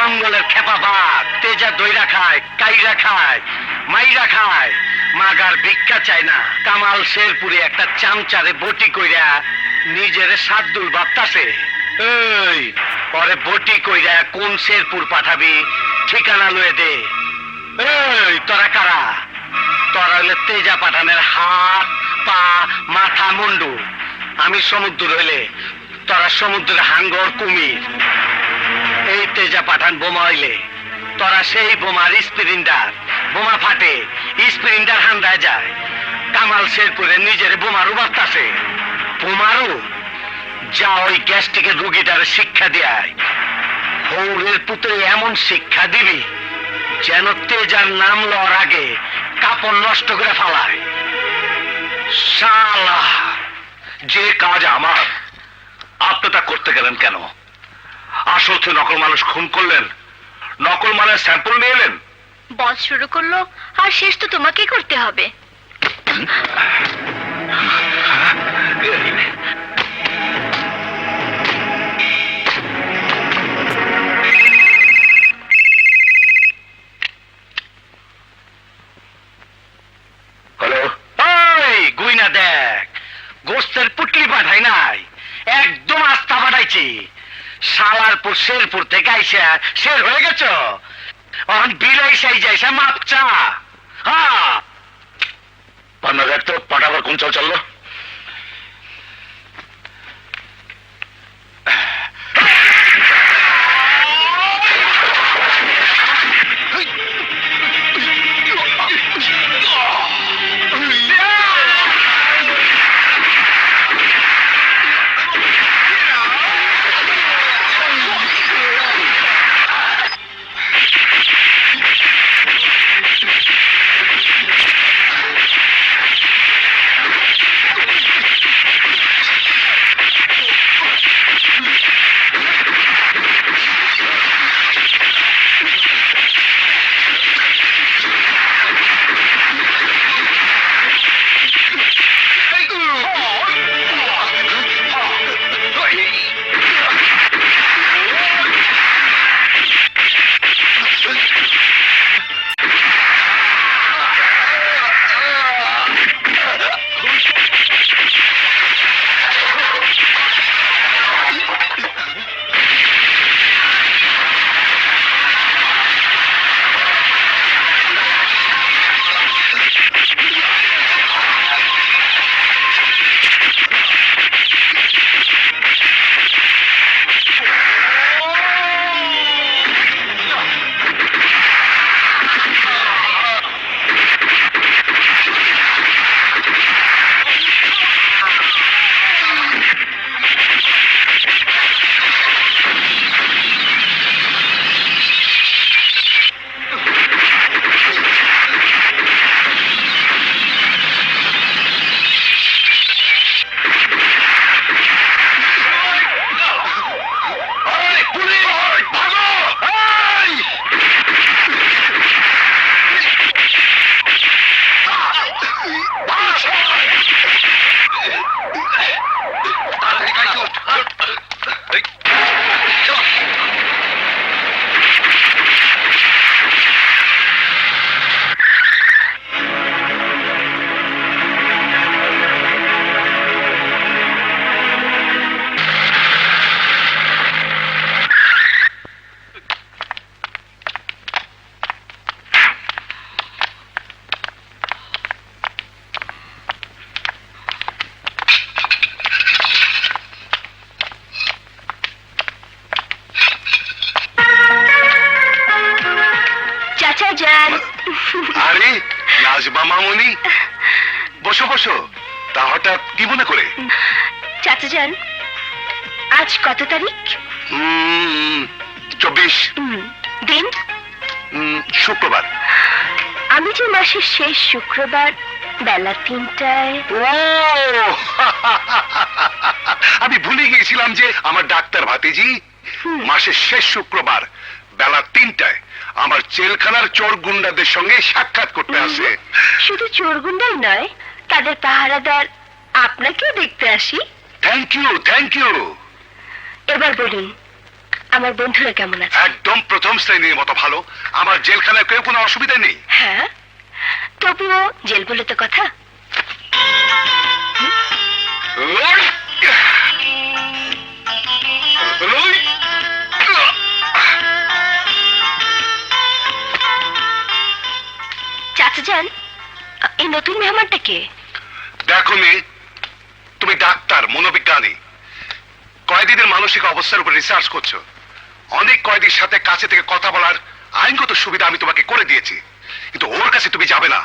জঙ্গলের খেপা বাঘ তেজা দইরা খায়, কাইরা খায়, মাইরা খায়, মাগার ভিক্ষা চায় না। কামাল শেরপুরে একটা চামচারে বটি কইরা নিজের সাদ্দুল ভাবতাছে। এই পরে বটি কইরা কোন শেরপুর পাঠাবি ঠিকানা লয়ে দে। এই তোরা কারা? তোরা হইলে তেজা পাঠানের হাত পা মাথা মুন্ডু। আমি সমুদ্র হইলে তোরা সমুদ্রের হাঙ্গর কুমির। এই তেজা পাঠান বোমা হইলে তোরা সেই বোমার স্প্রিন্টার। বোমা ফাটে, স্প্রিন্টার হান্দায় যায়। কামাল শেরপুরে নিজের বোমারু বার্তাছে। বোমারু যা ওই গ্যাস্ট্রিকের রুগীটারে শিক্ষা দেয়। হৌরের পুত্রে এমন শিক্ষা দিবি যেন তেজার নাম লওয়ার আগে কাপড় নষ্ট করে ফেলায়। শালা, যে কাজ আমার আপনি তা করতে গেলেন কেন? আসল তো নকল মানুষ খুন করলেন, নকল মানের স্যাম্পল নিয়ে এলেন। বস শুরু করলো আর শেষ তো তোমাকেই করতে হবে। হ্যালো, ওই গুইনা দেখ, গোস্তের পুটলি পাঠাই নাই, একদম আস্থা পাঠাইছি। শালারপুর শেরপুর থেকে আইসা শের হয়ে গেছ, বিলাইসাই যাইসা মাপচা। হ্যাঁ পান্না দেখ তো পাঠাবার কোন চল চললো। আরে নাজমা মামুনি, বসো বসো। তা হঠাৎ কি মনে করে? চাচা যান, আজ কত তারিখ? 24। দিন? শুক্রবার। আমি যে মাসের শেষ শুক্রবার বেলা 3টায়। আমি ভুলে গিয়েছিলাম যে আমার ডাক্তার ভাতিজি মাসের শেষ শুক্রবার বেলা 3টায় আমার জেলখানার চোর গুন্ডাদের সঙ্গে সাক্ষাৎ করতে আসে। শুধু চোর গুন্ডাই নয়, তাদের পাহারাদার আপনাকেও দেখতে আসি। Thank you, thank you. এবার বলুন, আমার বন্ধুরা কেমন আছে? একদম প্রথম শ্রেণীর মতো ভালো। আমার জেলখানায় কেউ কোনো অসুবিধা নেই। হ্যাঁ, তবুও জেল বলে তো কথা। চাচা যান, এই নতুন মেহমানটা কে? দেখো মেয়ে, তুমি ডাক্তার, মনোবিজ্ঞানী, কয়েদিদের মানসিক অবস্থার উপর রিসার্চ করছো। অনেক কয়েদির সাথে কাছে থেকে কথা বলার আইনগত সুবিধা আমি তোমাকে করে দিয়েছি, কিন্তু ওর কাছে তুমি যাবে না।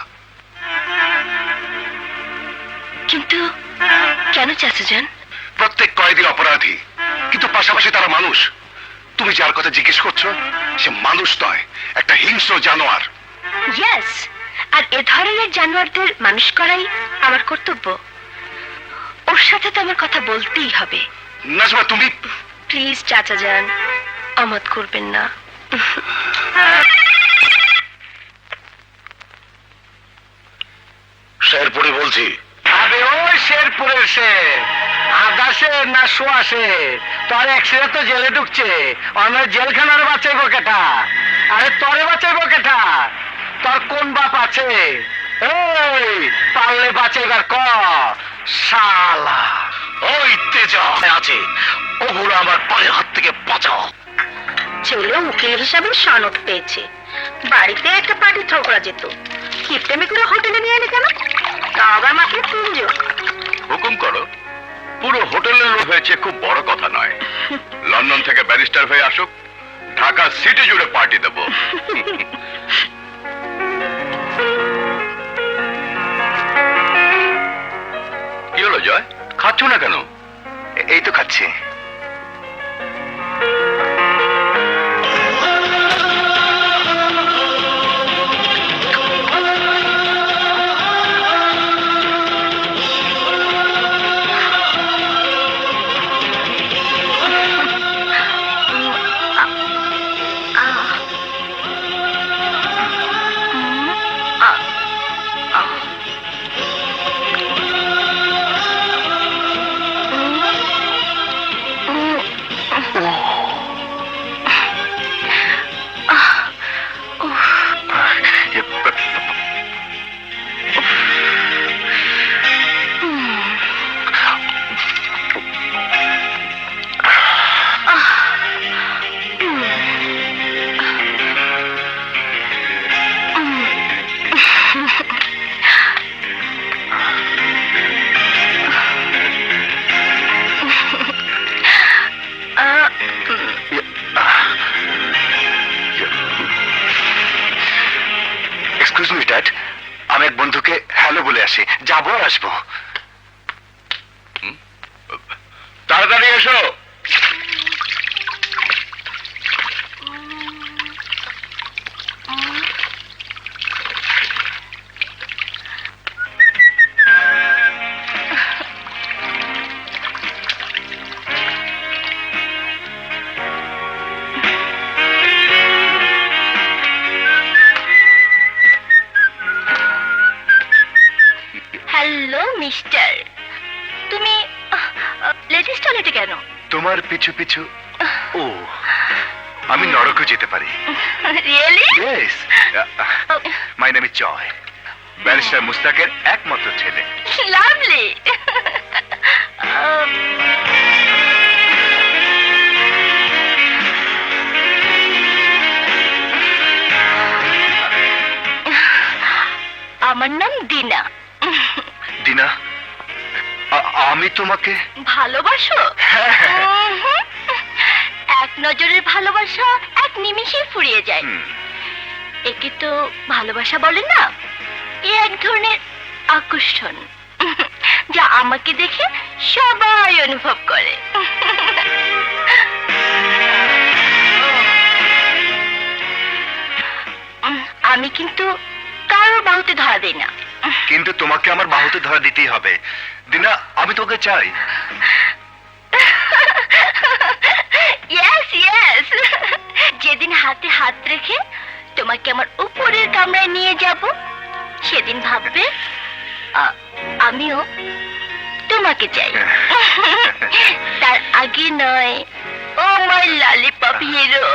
কিন্তু কেন চাচা যান? প্রত্যেক কয়েদি অপরাধী, কিন্তু পাশাপাশি তারা মানুষ। তুমি যার কথা জিজ্ঞেস করছো সে মানুষ নয়, একটা হিংস্র জানোয়ার। ইয়েস, আর এ ধরনের জানোয়ারদের মানুষ করাই আমার কর্তব্য। ওর সাথে তো আমার কথা বলতেই হবে। নাজমা তুমি প্লিজ চাচা যান, আমত করবেন না। শেরপুরে বলছি। আরে ওই শেরপুরের শের, আদাসে না শোয়াশে, তোর একসেরে তো জেলে ঢুকছে, অন্য জেলখানার বাঁচাইবো কেটা? আরে তরে বাঁচাইবো কেটা? তোর কোন বাপ আছে? এই পারলে বাঁচাইবার ক শালা। ওই তেজা আছে, ওগুলো আমার পায়ের হাত থেকে বাঁচাও। ছেলে উকিল হিসাবে সনদ পেয়েছে, বাড়িতে একটা পার্টি থ্রো করা যেত। কিপটেমি করে হোটেলে নিয়ে এলে কেন? তাও আবার মাত্র 3 জন। হুকুম করো। পুরো হোটেলের লোক হয়েছে খুব বড় কথা নয়। লন্ডন থেকে ব্যারিস্টার হয়ে আসুক, ঢাকা সিটি জুড়ে পার্টি দেব। কি হলো জয়, খাচ্ছ না কেন? এই তো খাচ্ছি। এক্সকিউজ মি ড্যাড, আমি এক বন্ধুকে হ্যালো বলে আসি, যাবো আর আসবো। তাড়াতাড়ি এসো। হ্যালো মিস্টার, তুমি লেডিস টয়লেটে কেন? তোমার পিছু পিছু। ও, আমি নরকে যেতে পারি। Really? Yes, my name is Joy, barrister মুস্তাকের একমাত্র ছেলে। লাভলি। আমার নাম দিনা। দিনা, আমি তোমাকে ভালোবাসো? হ্যাঁ। উহুম। এক নজরের ভালোবাসা এক নিমিষে ফুরিয়ে যায়। একে তো ভালোবাসা বলে না, এ এক ধরনের আকর্ষণ, যা আমাকে দেখে সবাই অনুভব করে। আমি কিন্তু কারো বাহুতে ধরা দেই না। কিন্তু তোমাকে আমার বাহুতে ধরা দিতেই হবে। দিনা, আমি তোকে চাই। ইয়েস ইয়েস, যেদিন হাতে হাত রেখে তোমাকে আমার উপরের কামরায় নিয়ে যাব, সেদিন ভাববে আমিও তোমাকে চাই। তার আগে নয়। ও মাই ললিপপ হিরো